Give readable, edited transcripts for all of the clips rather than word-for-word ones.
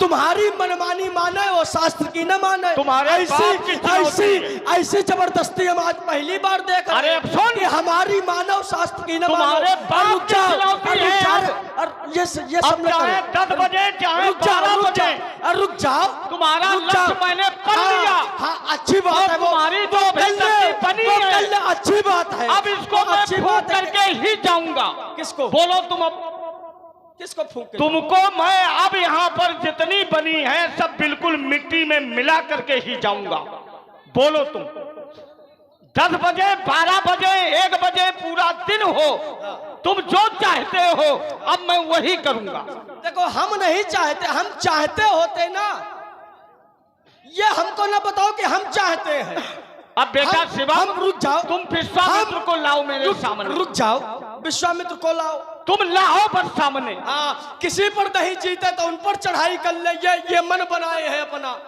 तुम्हारी मनमानी माने वो शास्त्र की न माने। तुम्हारे ऐसी जबरदस्ती हम आज पहली बार देख रहे हैं कि हमारी मानव शास्त्र की न माने। ये सब चाहे 10 बजे चाहे 12 बजे रुक जाओ, तुम्हारा लक्ष्य मैंने पढ़ लिया। हाँ अच्छी बात है, तुम्हारी जो बनी है अच्छी बात है। अब इसको मैं फूंक करके ही जाऊंगा। किसको बोलो तुम? अब किसको फूंक? तुमको मैं अब यहाँ पर जितनी बनी है सब बिल्कुल मिट्टी में मिला करके ही जाऊंगा। बोलो तुम? 10 बजे 12 बजे 1 बजे पूरा दिन हो, तुम जो चाहते हो अब मैं वही करूंगा। देखो हम नहीं चाहते, हम चाहते होते ना, ये हमको ना बताओ कि हम चाहते हैं। अब बेटा शिवा, रुक जाओ, तुम विश्वामित्र को लाओ मेरे सामने। रुक जाओ, विश्वामित्र को लाओ, तुम लाओ बस सामने। हाँ, किसी पर नहीं जीते तो उन पर चढ़ाई कर ले, ये मन बनाए हैं अपना।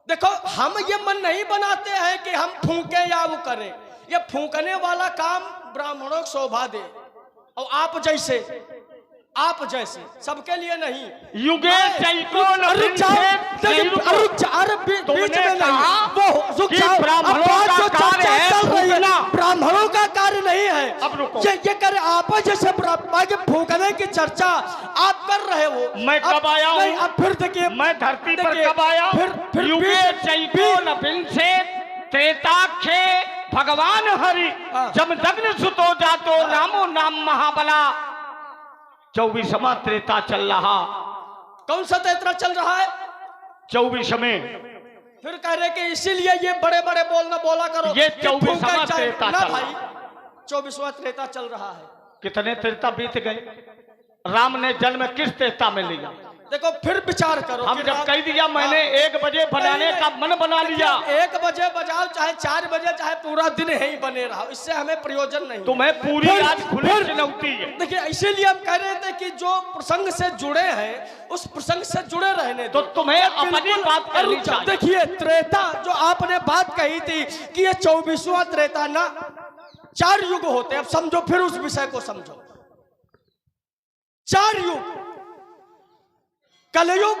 देखो हम ये मन नहीं बनाते हैं कि हम फूंके या वो करें। ये फूंकने वाला काम ब्राह्मणों को शोभा दे, और आप जैसे सबके लिए नहीं। युगे चैको न रुक जाओ, अरे बीच में नहीं, वो रुक जाओ। ब्राह्मणों का कार्य नहीं है। अब रुको, ये करे आप जैसे फूंकने की चर्चा आप कर रहे हो। मैं कब आया हूँ? अब फिर देखिए, मैं धरती पर कब आया? फिर युगे चैको न विंशे त्रेताख्ये भगवान हरि जब दग्न सुतो जातो रामो नाम महाबला। 24वां त्रेता चल रहा। कौन सा त्रेता चल रहा है? 24 में। फिर कह रहे कि इसीलिए ये बड़े बड़े बोला करो। ये 24वां त्रेता ना भाई, 24वां त्रेता चल रहा है। कितने त्रेता बीत गए? राम ने जन्म किस त्रेता में लिया? देखो फिर विचार करो। हम जब कह दिया मैंने 1 बजे बनाने का मन बना लिया। 1 बजे बजाओ, चाहे 4 बजे, चाहे पूरा दिन ही बने रहो, इससे हमें प्रयोजन नहीं। तुम्हें पूरी आज खुली चुनौती है। देखिए इसीलिए हम कह रहे थे कि जो प्रसंग से जुड़े हैं उस प्रसंग से जुड़े रहने तो तुम्हें अपनी बात करनी चाहिए। देखिए त्रेता जो आपने बात कही थी कि ये 24वां त्रेता ना, 4 युग होते। अब समझो, फिर उस विषय को समझो। 4 युग, कलयुग,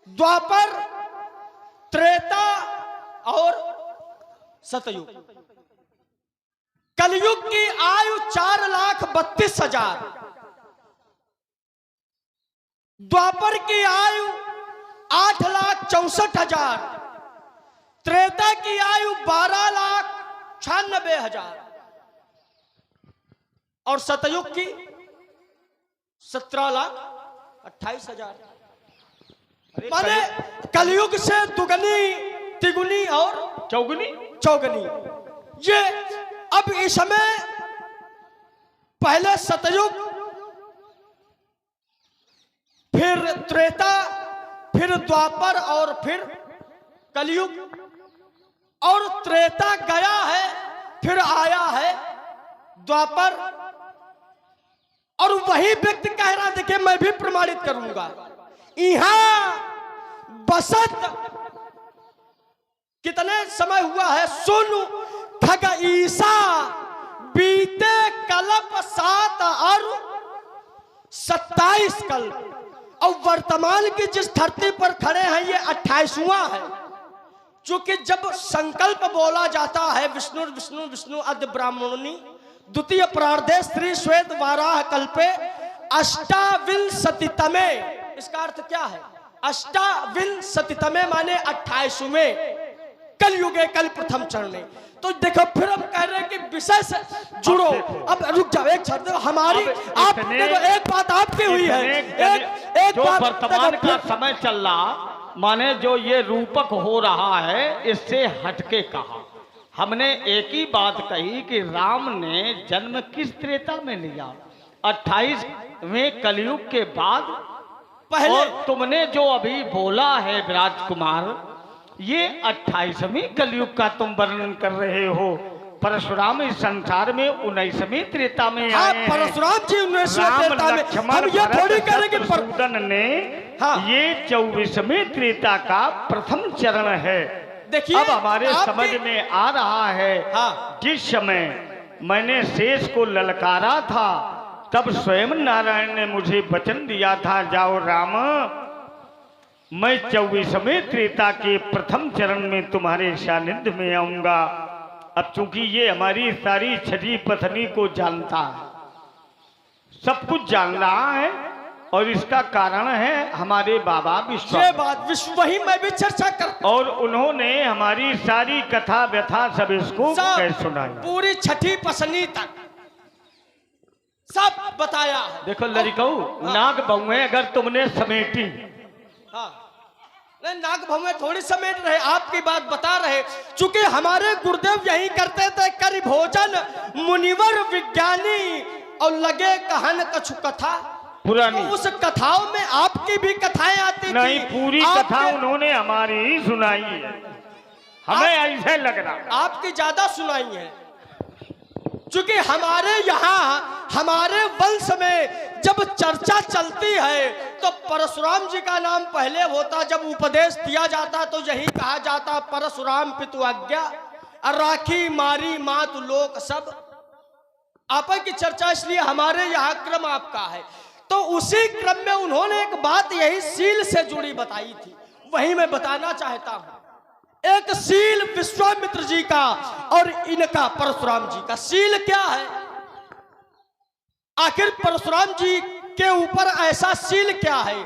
द्वापर, त्रेता और सतयुग। कलयुग की आयु 4,32,000, द्वापर की आयु 8,64,000, त्रेता की आयु 12,96,000 और सतयुग की 17,28,000। माने कलयुग से दुगनी, तिगुनी और चौगुनी। ये अब इस समय पहले सतयुग, फिर त्रेता, फिर द्वापर और फिर कलयुग। और त्रेता गया है, फिर आया है द्वापर। और वही व्यक्ति कह रहा, देखिए मैं भी प्रमाणित करूंगा, यहां बसत कितने समय हुआ है? सुन ठग ईसा बीते कल्प 7 और 27 कल्प, और वर्तमान की जिस धरती पर खड़े हैं ये 28वां है। क्योंकि जब संकल्प बोला जाता है विष्णु विष्णु विष्णु अद्य ब्राह्मणी द्वितीय प्रार्धे स्त्री श्वेत वाराह कल्पे अष्टाविंशतितमे, इसका अर्थ क्या है? अष्टाविंशतितमे माने 28वें कलयुगे कल प्रथम चरणे। तो देखो फिर हम कह रहे हैं कि विषय से जुड़ो। अब रुक जाओ एक शब्द, हमारी आप देखो एक बात आपकी हुई है, एक जो बात वर्तमान का समय चल रहा, माने जो ये रूपक हो रहा है, इससे हटके कहा। हमने एक ही बात कही कि राम ने जन्म किस त्रेता में लिया? 28वें कलयुग के बाद पहले। और तुमने जो अभी बोला है राजकुमार, ये 28वें कलयुग का तुम वर्णन कर रहे हो। परशुराम इस संसार में 19वें त्रेता में आए हैं। परशुराम जी 19वें त्रेता में। हम ये थोड़ी कह रहे कि शत्रुघ्न ने ये 24वें त्रेता का प्रथम चरण है। देखिए अब हमारे समझ में आ रहा है, जिस समय मैंने शेष को ललकारा था तब स्वयं नारायण ने मुझे वचन दिया था, जाओ राम, मैं 24वें त्रेता के प्रथम चरण में तुम्हारे सानिध्य में आऊंगा। अब चूंकि ये हमारी सारी छठी पत्नी को जानता है, सब कुछ जान रहा है, और इसका कारण है हमारे बाबा विश्वामित्र। ये बात वही मैं भी चर्चा कर, और उन्होंने हमारी सारी कथा व्यथा सब इसको कह सुनाई, पूरी छठी पसनी तक सब बताया है। देखो लड़िकऊ, नाग बहुए अगर तुमने समेटी, हाँ नहीं नाग भवे थोड़ी समेट रहे, आपकी बात बता रहे। चूंकि हमारे गुरुदेव यही करते थे, करि भोजन मुनिवर विज्ञानी और लगे कहन कछु कथा पुरानी। तो उस कथाओं में आपकी भी कथाएं आती नहीं, थी। पूरी कथा उन्होंने हमारी ही सुनाई है, हमें ऐसे लग रहा आपकी ज्यादा सुनाई है। क्योंकि हमारे यहाँ हमारे वंश में जब चर्चा चलती है तो परशुराम जी का नाम पहले होता। जब उपदेश दिया जाता तो यही कहा जाता, परशुराम पितु आज्ञा राखी मारी मातु लोक सब। आपा की चर्चा इसलिए हमारे यहाँ क्रम आपका है। तो उसी क्रम में उन्होंने एक बात यही सील से जुड़ी बताई थी, वही मैं बताना चाहता हूं। एक सील विश्वामित्र जी का और इनका परशुराम जी का सील क्या है? आखिर परशुराम जी के ऊपर ऐसा सील क्या है?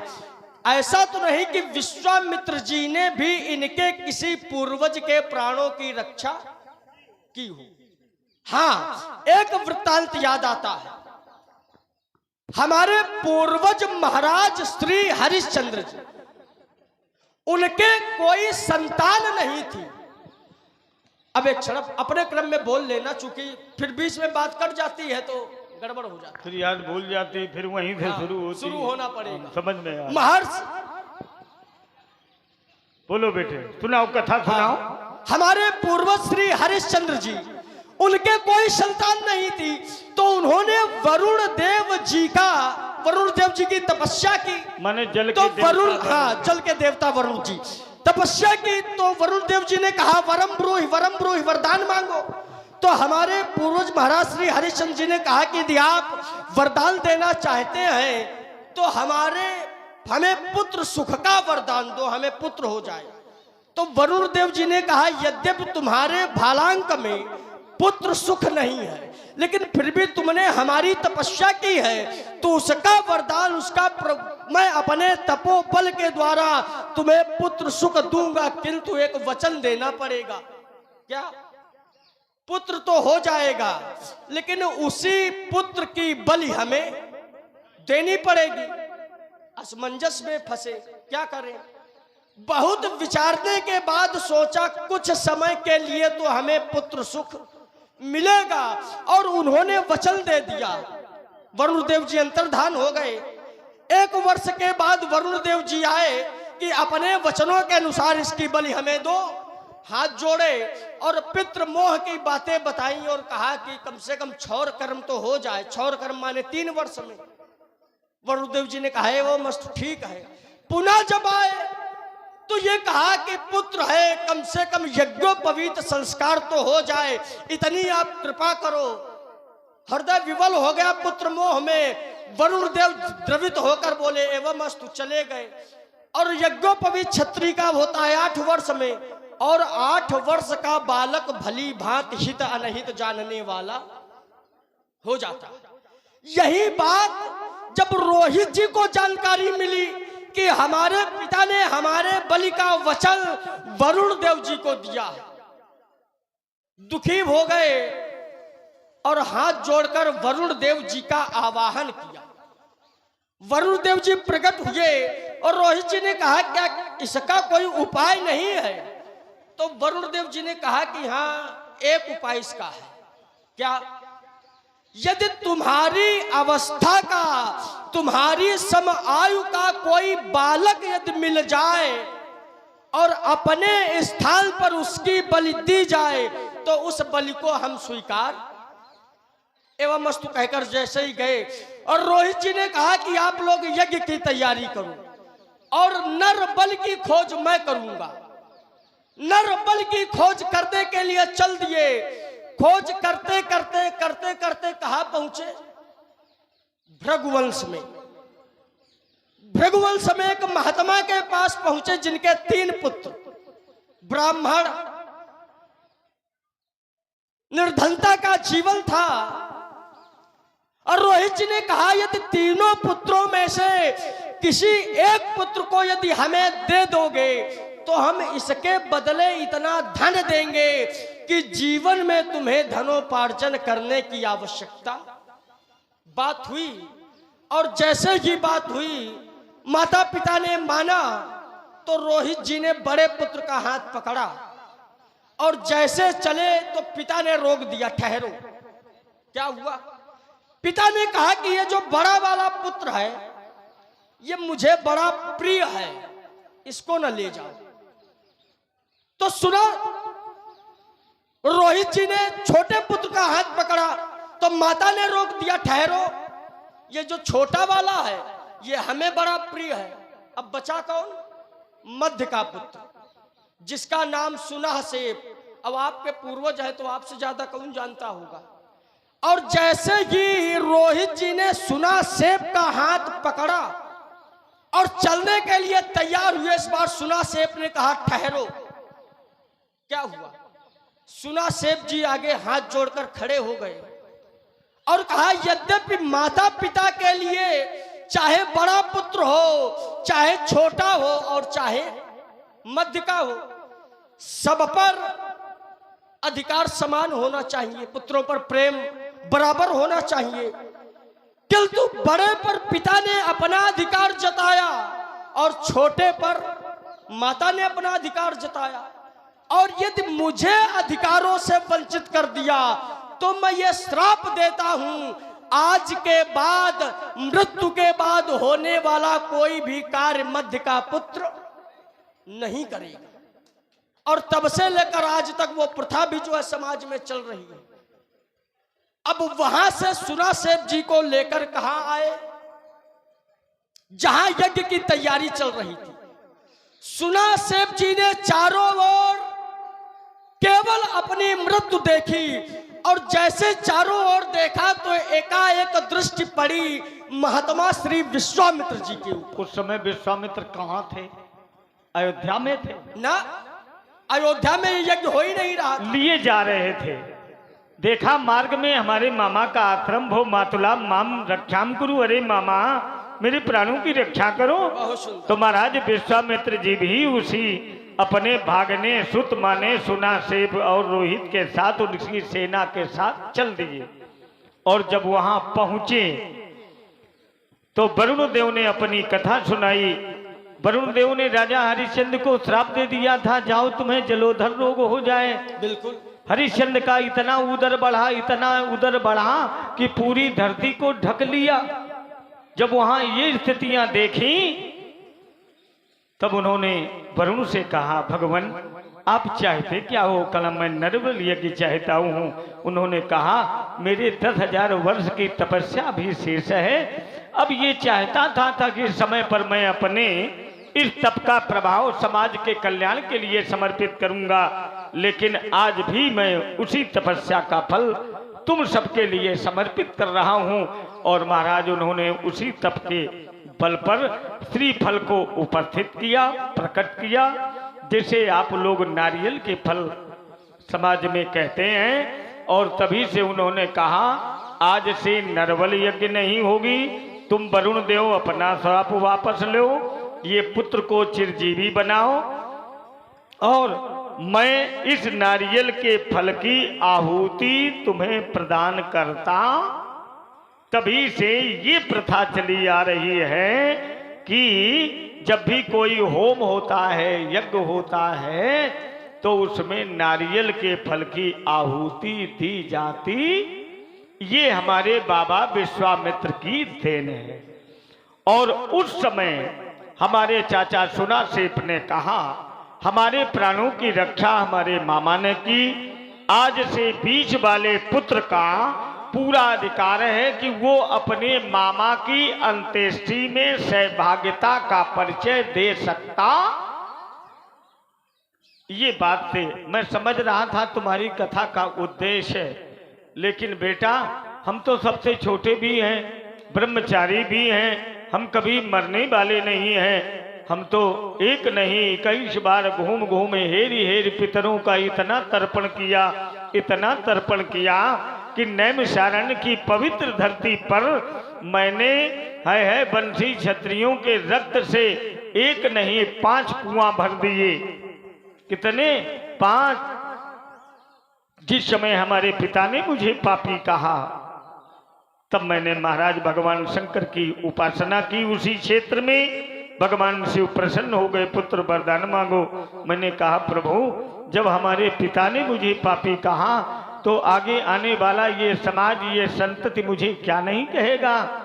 ऐसा तो नहीं कि विश्वामित्र जी ने भी इनके किसी पूर्वज के प्राणों की रक्षा की हो। हाँ, एक वृत्तांत याद आता है। हमारे पूर्वज महाराज श्री हरिश्चंद्र जी, उनके कोई संतान नहीं थी। अब एक क्षण अपने क्रम में बोल लेना, चूंकि फिर बीच में बात कट जाती है तो गड़बड़ हो जाती, फिर याद भूल जाती, फिर वहीं से शुरू होना पड़ेगा। समझ में आया। महर्षि बोलो बेटे, सुनाओ, कथा सुनाओ। हमारे पूर्वज श्री हरिश्चंद्र जी, उनके कोई संतान नहीं थी, तो उन्होंने वरुण देव जी की तपस्या की। माने जल तो के वरुण, हाँ, जल के देवता वरुण जी तपस्या की। तो वरुण देव जी ने कहा, वरम ब्रूहि वरदान मांगो। तो हमारे पूर्वज महाराज श्री हरिश्चंद्र जी ने कहा कि यदि आप वरदान देना चाहते हैं तो हमें पुत्र सुख का वरदान दो, हमें पुत्र हो जाए। तो वरुण देव जी ने कहा, यद्यपि तुम्हारे भालांक में पुत्र सुख नहीं है, लेकिन फिर भी तुमने हमारी तपस्या की है, तो उसका वरदान, मैं अपने तपोबल के द्वारा तुम्हें पुत्र सुख दूंगा, किंतु एक वचन देना पड़ेगा। क्या? पुत्र तो हो जाएगा, लेकिन उसी पुत्र की बलि हमें देनी पड़ेगी। असमंजस में फंसे, क्या करें? बहुत विचारने के बाद सोचा, कुछ समय के लिए तो हमें पुत्र सुख मिलेगा, और उन्होंने वचन दे दिया। वरुण देव जी अंतर्धान हो गए। 1 वर्ष के बाद वरुण देव जी आए कि अपने वचनों के अनुसार इसकी बलि हमें दो। हाथ जोड़े और पितृ मोह की बातें बताई और कहा कि कम से कम क्षौर कर्म तो हो जाए। क्षौर कर्म माने 3 वर्ष में। वरुण देव जी ने कहा, है वो मस्त, ठीक है। पुनः जब आए तो ये कहा कि पुत्र है, कम से कम यज्ञोपवीत संस्कार तो हो जाए, इतनी आप कृपा करो। हृदय विवल हो गया पुत्र मोह में। वरुण देव द्रवित होकर बोले, एवं अस्तु, चले गए। और यज्ञोपवीत क्षत्रिय का होता है 8 वर्ष में, और 8 वर्ष का बालक भली भांत हित अनहित जानने वाला हो जाता। यही बात जब रोहित जी को जानकारी मिली कि हमारे पिता ने हमारे बलि का वचन वरुण देव जी को दिया, दुखी हो गए और हाथ जोड़कर वरुण देव जी का आवाहन किया। वरुण देव जी प्रकट हुए और रोहित जी ने कहा, क्या इसका कोई उपाय नहीं है? तो वरुण देव जी ने कहा कि हाँ, एक उपाय इसका है। क्या? यदि तुम्हारी अवस्था का, तुम्हारी सम आयु का कोई बालक यदि मिल जाए और अपने स्थान पर उसकी बलि दी जाए, तो उस बलि को हम स्वीकार एवं मस्तु कहकर जैसे ही गए। और रोहित जी ने कहा कि आप लोग यज्ञ की तैयारी करो और नर बल की खोज मैं करूंगा। नर बल की खोज करने के लिए चल दिए। खोज करते करते कहाँ पहुंचे? भृगुवंश में। भृगुवंश में एक महात्मा के पास पहुंचे जिनके 3 पुत्र, ब्राह्मण, निर्धनता का जीवन था। और रोहित जी ने कहा यदि तीनों पुत्रों में से किसी एक पुत्र को यदि हमें दे दोगे तो हम इसके बदले इतना धन देंगे कि जीवन में तुम्हें धनोपार्जन करने की आवश्यकता। बात हुई और जैसे ही बात हुई माता पिता ने माना तो रोहित जी ने बड़े पुत्र का हाथ पकड़ा और जैसे चले तो पिता ने रोक दिया, ठहरो। क्या हुआ? पिता ने कहा कि ये जो बड़ा वाला पुत्र है ये मुझे बड़ा प्रिय है, इसको न ले जाओ। तो सुना, रोहित जी ने छोटे पुत्र का हाथ पकड़ा तो माता ने रोक दिया, ठहरो, ये जो छोटा वाला है ये हमें बड़ा प्रिय है। अब बचा कौन? मध्य का पुत्र जिसका नाम सुना सेब। अब आपके पूर्वज है तो आपसे ज्यादा कौन जानता होगा। और जैसे ही रोहित जी ने सुना सेब का हाथ पकड़ा और चलने के लिए तैयार हुए, इस बार सुना सेब ने कहा ठहरो। क्या हुआ? सुना सेब जी आगे हाथ जोड़कर खड़े हो गए और कहा यद्यपि माता पिता के लिए चाहे बड़ा पुत्र हो, चाहे छोटा हो और चाहे मध्य का हो, सब पर अधिकार समान होना चाहिए, पुत्रों पर प्रेम बराबर होना चाहिए। किंतु बड़े पर पिता ने अपना अधिकार जताया और छोटे पर माता ने अपना अधिकार जताया। और यदि मुझे अधिकारों से वंचित कर दिया तो मैं ये श्राप देता हूं, आज के बाद, मृत्यु के बाद होने वाला कोई भी कार्य मध्य का पुत्र नहीं करेगा। और तब से लेकर आज तक वो प्रथा भी जो है समाज में चल रही है। अब वहां से सुना सेब जी को लेकर कहां आए? जहां यज्ञ की तैयारी चल रही थी। सुना सेब जी ने चारों ओर केवल अपनी मृत्यु देखी और जैसे चारों ओर देखा तो एकाएक दृष्टि पड़ी महात्मा श्री विश्वामित्र जी के ऊपर। उस समय विश्वामित्र कहां थे? अयोध्या में थे ना, अयोध्या में यज्ञ हो ही नहीं रहा, लिए जा रहे थे। देखा मार्ग में हमारे मामा का आश्रम, भो मातुला माम रक्षाम कुरु, अरे मामा मेरे प्राणों की रक्षा करो। तो महाराज विश्वामित्र जी भी उसी अपने भागने सुत माने सुना सेब और रोहित के साथ उनकी सेना के साथ चल दिए। और जब वहां पहुंचे तो वरुण देव ने अपनी कथा सुनाई। वरुण देव ने राजा हरिश्चंद्र को श्राप दे दिया था, जाओ तुम्हें जलोधर रोग हो जाए। बिल्कुल। हरिश्चंद्र का इतना उदर बढ़ा, इतना उदर बढ़ा कि पूरी धरती को ढक लिया। जब वहां ये स्थितियां देखी तब उन्होंने वरुण से कहा, भगवान आप चाहते क्या हो? कल मैं नरबल यज्ञ चाहता हूँ। उन्होंने कहा मेरे 10,000 वर्ष की तपस्या भी शेष है। अब ये चाहता था कि समय पर मैं अपने इस तप का प्रभाव समाज के कल्याण के लिए समर्पित करूंगा, लेकिन आज भी मैं उसी तपस्या का फल तुम सबके लिए समर्पित कर रहा हूं। और महाराज उन्होंने उसी तप के बल पर श्रीफल को उपस्थित किया, प्रकट किया, जैसे आप लोग नारियल के फल समाज में कहते हैं। और तभी से उन्होंने कहा आज से नरबल यज्ञ नहीं होगी, तुम वरुण देव अपना श्राप वापस लो, ये पुत्र को चिरजीवी बनाओ और मैं इस नारियल के फल की आहुति तुम्हें प्रदान करता। तभी से ये प्रथा चली आ रही है कि जब भी कोई होम होता है, यज्ञ होता है, तो उसमें नारियल के फल की आहुति दी जाती। ये हमारे बाबा विश्वामित्र की देन है। और उस समय हमारे चाचा सुना सेठ ने कहा हमारे प्राणों की रक्षा हमारे मामा ने की। आज से बीच वाले पुत्र का पूरा अधिकार है कि वो अपने मामा की अंत्येष्टि में सहभागिता का परिचय दे सकता। ये बात से मैं समझ रहा था तुम्हारी कथा का उद्देश्य है, लेकिन बेटा हम तो सबसे छोटे भी हैं, ब्रह्मचारी भी हैं, हम कभी मरने वाले नहीं हैं। हम तो एक नहीं कई बार घूम घूम हेरी हेरी पितरों का इतना तर्पण किया कि नैमिषारण्य की पवित्र धरती पर मैंने है बंसी क्षत्रियों के रक्त से एक नहीं 5 कुआं भर दिए। कितने? 5। जिस समय हमारे पिता ने मुझे पापी कहा, तब मैंने महाराज भगवान शंकर की उपासना की। उसी क्षेत्र में भगवान शिव प्रसन्न हो गए, पुत्र वरदान मांगो। मैंने कहा प्रभु, जब हमारे पिता ने मुझे पापी कहा तो आगे आने वाला ये समाज, ये संतति मुझे क्या नहीं कहेगा।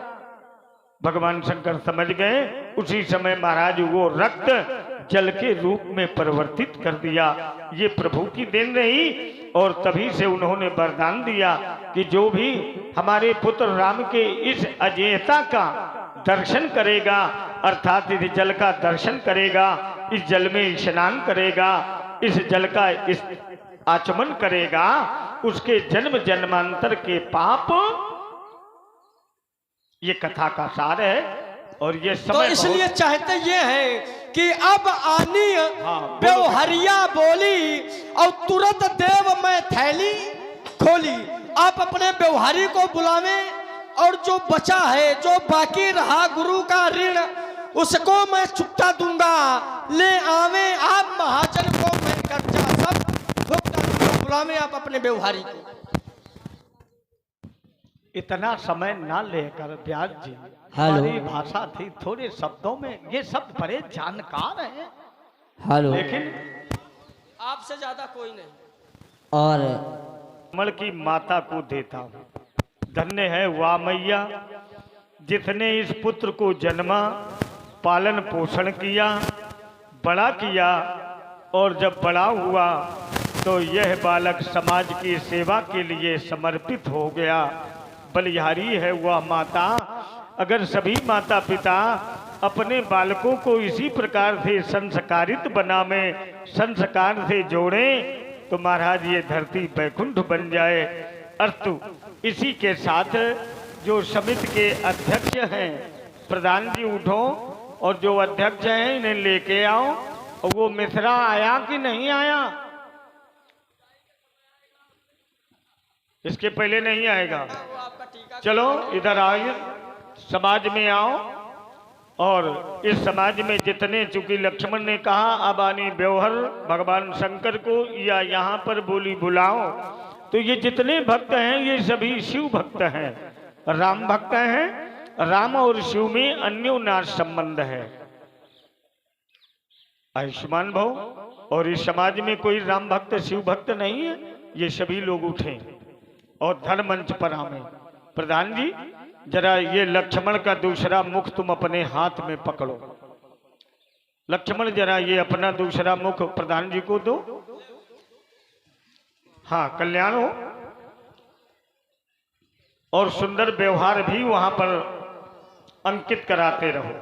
भगवान शंकर समझ गए। उसी समय महाराज वो रक्त जल के रूप में परिवर्तित कर दिया। ये प्रभु की देन रही। और तभी से उन्होंने वरदान दिया कि जो भी हमारे पुत्र राम के इस अजेयता का दर्शन करेगा, अर्थात इस जल का दर्शन करेगा, इस जल में स्नान करेगा, इस जल का इस आचमन करेगा, उसके जन्म जन्मांतर के पाप, ये कथा का सार है। और ये समय तो इसलिए चाहते ये है कि अब आनी व्यवहारिया बोली और तुरंत देव मैं थैली खोली। आप अपने व्यवहारी को बुलावे और जो बचा है, जो बाकी रहा गुरु का ऋण, उसको मैं चुकता दूंगा। ले आवे आप महाजन को मैं कर्जा सब चुकता दूंगा। बुलावे आप अपने व्यवहारी को। इतना समय ना लेकर व्यास जी, हमारी भाषा थी थोड़े शब्दों में, ये शब्द बड़े जानकार हैं। हेलो, लेकिन आपसे ज्यादा कोई नहीं। और कमल की माता को देता हूँ। धन्य है वाह मैया, जिसने इस पुत्र को जन्मा, पालन पोषण किया, बड़ा किया, और जब बड़ा हुआ तो यह बालक समाज की सेवा के लिए समर्पित हो गया। बलिहारी है वह माता। अगर सभी माता पिता अपने बालकों को इसी प्रकार से संस्कारित बनावे, संस्कार से जोड़ें, तो महाराज ये धरती बैकुंठ बन जाए। अस्तु, इसी के साथ जो समिति के अध्यक्ष हैं, प्रधान जी उठो, और जो अध्यक्ष हैं इन्हें लेके आओ। और वो मिश्रा आया कि नहीं आया? इसके पहले नहीं आएगा। चलो इधर आइए, समाज में आओ। और इस समाज में जितने, चूंकि लक्ष्मण ने कहा अब आनी व्यवहार भगवान शंकर को या यहाँ पर बोली बुलाओ, तो ये जितने भक्त हैं ये सभी शिव भक्त हैं, राम भक्त हैं। राम और शिव में अन्योन्यास संबंध है। आयुष्मान भव। और इस समाज में कोई राम भक्त शिव भक्त नहीं है। ये सभी लोग उठे और धन मंच पर आवे। प्रधान जी, जरा ये लक्ष्मण का दूसरा मुख तुम अपने हाथ में पकड़ो। लक्ष्मण, जरा ये अपना दूसरा मुख प्रधान जी को दो। हाँ, कल्याण हो। और सुंदर व्यवहार भी वहां पर अंकित कराते रहो।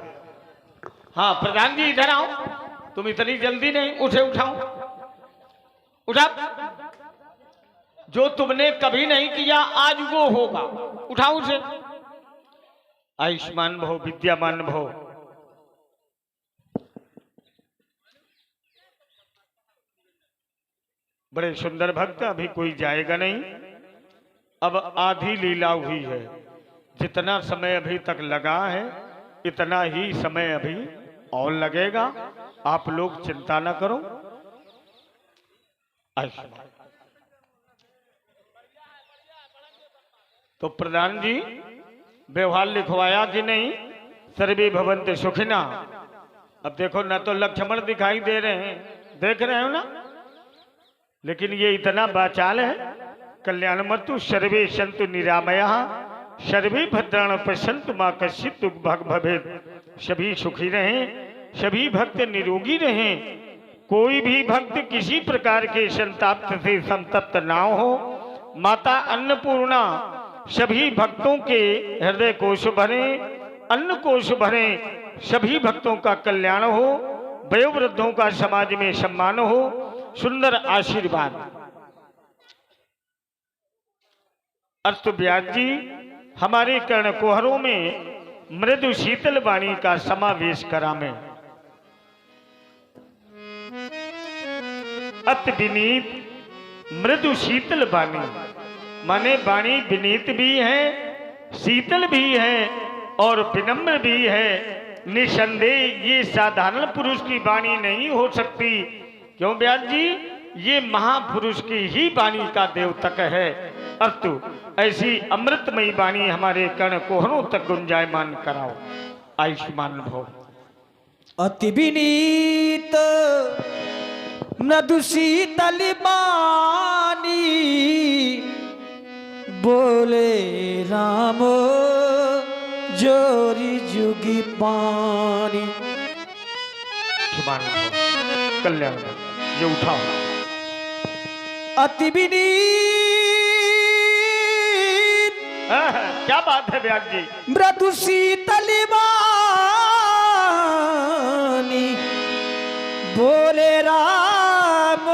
हाँ प्रधान जी, इधर आओ। तुम इतनी जल्दी नहीं, उठे, उठाओ, उठा। जो तुमने कभी नहीं किया आज वो होगा, उठाओ उसे। आयुष्मान भव, विद्यामान भव। बड़े सुंदर भक्त। अभी कोई जाएगा नहीं। अब आधी लीला हुई है। जितना समय अभी तक लगा है इतना ही समय अभी और लगेगा। आप लोग चिंता न करो। आयुष्मान। तो प्रधान जी, व्यवहार लिखवाया कि नहीं? सर्वे भवन्तु सुखिना। अब देखो, न तो लक्ष्मण दिखाई दे रहे हैं, देख रहे हो ना, लेकिन ये इतना बाचाल है। कल्याणमतु सर्वे सन्तु निरामयाः, सर्वे भद्राणि पश्यन्तु मा कश्चित् दुःख भाग् भवेत्। सभी सुखी रहें, सभी भक्त निरोगी रहें, कोई भी भक्त किसी प्रकार के संताप से संतप्त ना हो। माता अन्नपूर्णा सभी भक्तों के हृदय कोश भरे, अन्न कोश भरे, सभी भक्तों का कल्याण हो, वयोवृद्धों का समाज में सम्मान हो, सुंदर आशीर्वाद। अस्तु व्यास जी, हमारे कर्णकुहरों में मृदु शीतल वाणी का समावेश करा में। अति विनीत मृदु शीतल वाणी, माने वाणी विनीत भी है, शीतल भी है और विनम्र भी है। निसंदेह ये साधारण पुरुष की वाणी नहीं हो सकती। क्यों ब्यास जी? ये महापुरुष की ही वाणी का द्योतक है। अस्तु ऐसी अमृतमयी वाणी हमारे कर्णकुहरों तक गुंजायमान कराओ। आयुष्मान भव। अति विनीत मृदु शीतल वाणी, बोले राम जोरी जुगी पानी। आयुष्मान भव, कल्याण भव। ये उठाओ। अति विनीत क्या बात है ब्यास जी? मृदु शीतल वाणी, बोले राम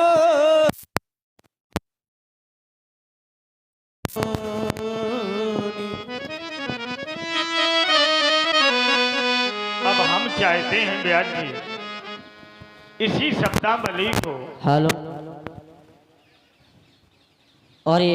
अब हम चाहते हैं ब्यास जी इसी शब्दावली को हेलो और ये